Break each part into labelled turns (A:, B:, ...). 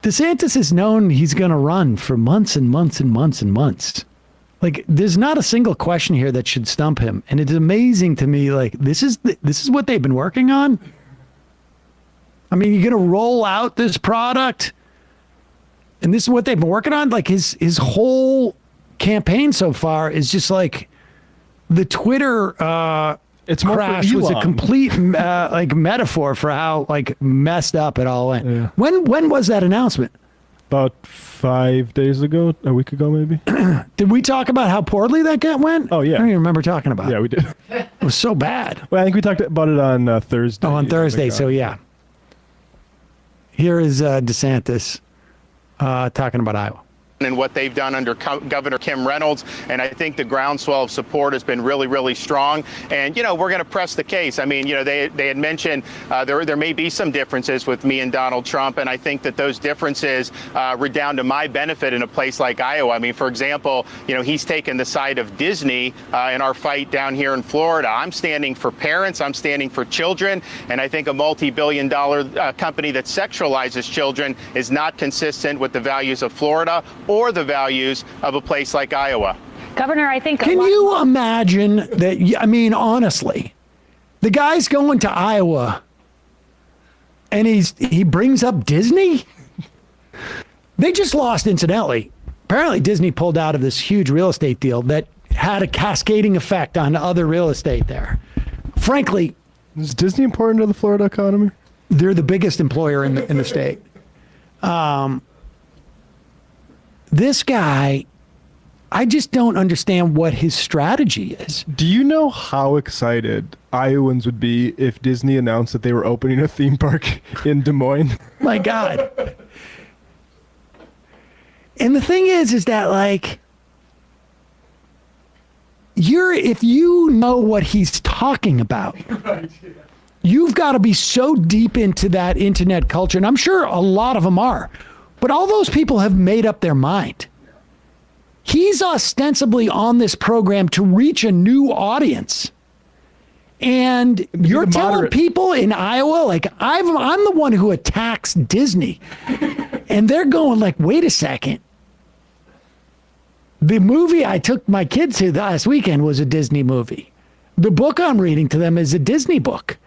A: DeSantis is known he's going to run for months and months and months and months. Like, there's not a single question here that should stump him. And it's amazing to me, like, this is what they've been working on. I mean, you're going to roll out this product, and this is what they've been working on? Like, his whole campaign so far is just like the Twitter
B: it's more
A: crash was a complete like metaphor for how like messed up it all went.
B: Yeah.
A: When was that announcement?
B: About 5 days ago, a week ago, maybe.
A: Did we talk about how poorly that went?
B: Oh, yeah.
A: I don't even remember talking about it.
B: Yeah, we did.
A: It was so bad.
B: Well, I think we talked about it on Thursday.
A: Oh, on Thursday. So, yeah. Here is DeSantis talking about Iowa.
C: And what they've done under Governor Kim Reynolds. And I think the groundswell of support has been really, really strong. And, you know, we're going to press the case. I mean, you know, they had mentioned there may be some differences with me and Donald Trump. And I think that those differences redound to my benefit in a place like Iowa. I mean, for example, you know, he's taken the side of Disney in our fight down here in Florida. I'm standing for parents. I'm standing for children. And I think a multi-billion-dollar company that sexualizes children is not consistent with the values of Florida or the values of a place like Iowa.
D: Governor, I think...
A: Can you imagine that? I mean, honestly, the guy's going to Iowa and he brings up Disney? They just lost, incidentally. Apparently, Disney pulled out of this huge real estate deal that had a cascading effect on other real estate there. Frankly...
B: Is Disney important to the Florida economy?
A: They're the biggest employer in the state. This guy, I just don't understand what his strategy is.
B: Do you know how excited Iowans would be if Disney announced that they were opening a theme park in Des Moines?
A: My God. And the thing is that, like, if you know what he's talking about, you've got to be so deep into that internet culture. And I'm sure a lot of them are. But all those people have made up their mind. He's ostensibly on this program to reach a new audience. And you're telling people in Iowa, like, I'm the one who attacks Disney. And they're going like, wait a second. The movie I took my kids to last weekend was a Disney movie. The book I'm reading to them is a Disney book.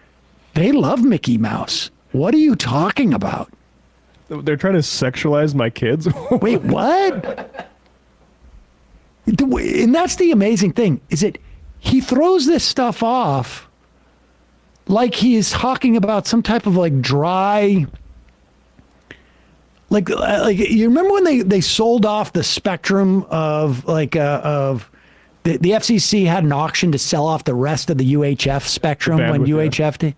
A: They love Mickey Mouse. What are you talking about?
B: They're trying to sexualize my kids?
A: Wait, what? And that's the amazing thing, is that he throws this stuff off like he is talking about some type of like dry... Like you remember when they sold off the spectrum of like the FCC had an auction to sell off the rest of the UHF spectrum when UHF did?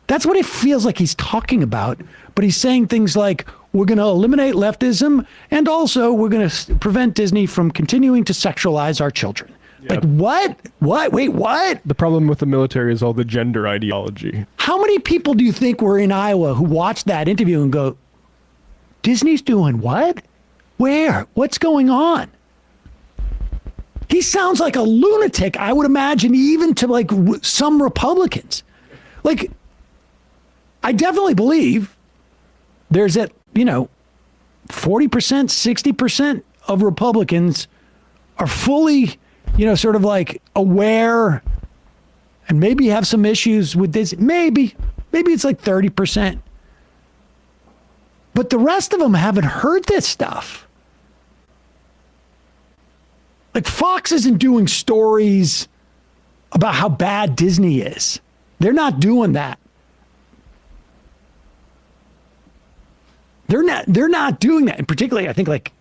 A: That's what it feels like he's talking about. But he's saying things like, we're going to eliminate leftism, and also we're going to prevent Disney from continuing to sexualize our children. Yeah. Like, what? What? Wait, what?
B: The problem with the military is all the gender ideology.
A: How many people do you think were in Iowa who watched that interview and go, Disney's doing what? Where? What's going on? He sounds like a lunatic, I would imagine, even to like some Republicans. Like, I definitely believe there's 40%, 60% of Republicans are fully, sort of like aware and maybe have some issues with this. Maybe it's like 30%. But the rest of them haven't heard this stuff. Like, Fox isn't doing stories about how bad Disney is. They're not doing that. They're not doing that. And particularly, I think, like,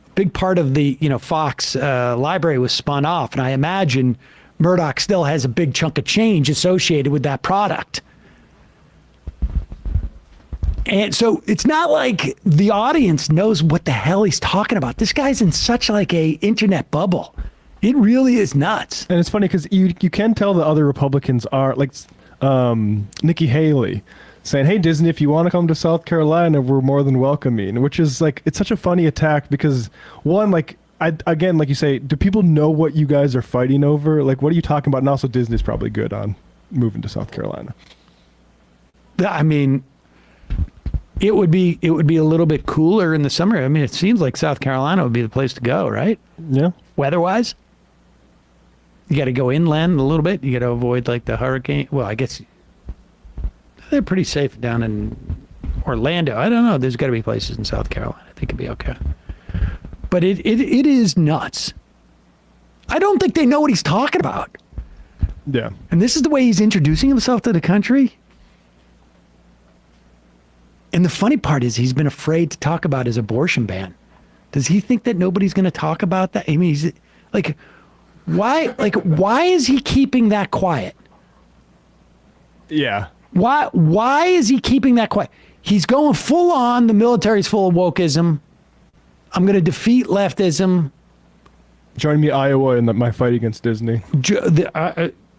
A: a big part of the, Fox library was spun off. And I imagine Murdoch still has a big chunk of change associated with that product. And so it's not like the audience knows what the hell he's talking about. This guy's in such like a internet bubble. It really is nuts.
B: And it's funny because you can tell the other Republicans are like Nikki Haley saying, hey, Disney, if you want to come to South Carolina, we're more than welcoming, which is like, it's such a funny attack because one, like, again, like you say, do people know what you guys are fighting over? Like, what are you talking about? And also Disney's probably good on moving to South Carolina.
A: I mean, it would be a little bit cooler in the summer. I mean, it seems like South Carolina would be the place to go, right?
B: Yeah.
A: Weather-wise, you got to go inland a little bit. You got to avoid like the hurricane. Well, I guess they're pretty safe down in Orlando. I don't know. There's got to be places in South Carolina. I think it'd be okay. But it is nuts. I don't think they know what he's talking about.
B: Yeah.
A: And this is the way he's introducing himself to the country. And the funny part is he's been afraid to talk about his abortion ban. Does he think that nobody's going to talk about that? I mean, he's like, why is he keeping that quiet?
B: Yeah.
A: Why is he keeping that quiet? He's going full on, the military's full of wokeism. I'm going to defeat leftism.
B: Join me, Iowa, in my fight against Disney.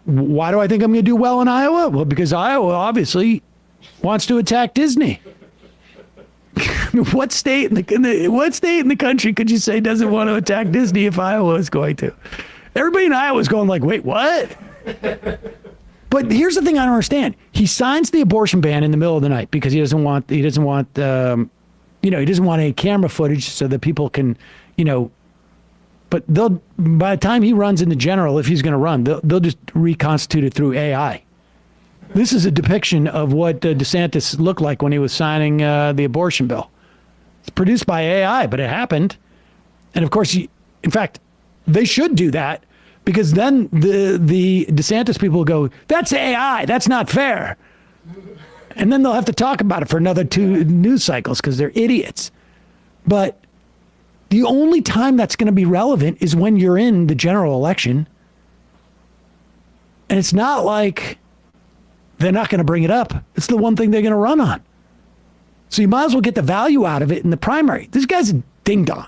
A: Why do I think I'm going to do well in Iowa? Well, because Iowa obviously wants to attack Disney. What state in the country could you say doesn't want to attack Disney if Iowa is going to? Everybody in Iowa is going like, wait, what? But here's the thing I don't understand. He signs the abortion ban in the middle of the night because he doesn't want any camera footage so that people can, but by the time he runs in the general, if he's going to run, they'll just reconstitute it through AI. This is a depiction of what DeSantis looked like when he was signing the abortion bill. It's produced by AI, but it happened. And of course, in fact, they should do that because then the DeSantis people will go, that's AI, that's not fair. And then they'll have to talk about it for another 2 news cycles because they're idiots. But the only time that's going to be relevant is when you're in the general election. And it's not like they're not going to bring it up. It's the one thing they're going to run on. So you might as well get the value out of it in the primary. This guy's a ding-dong.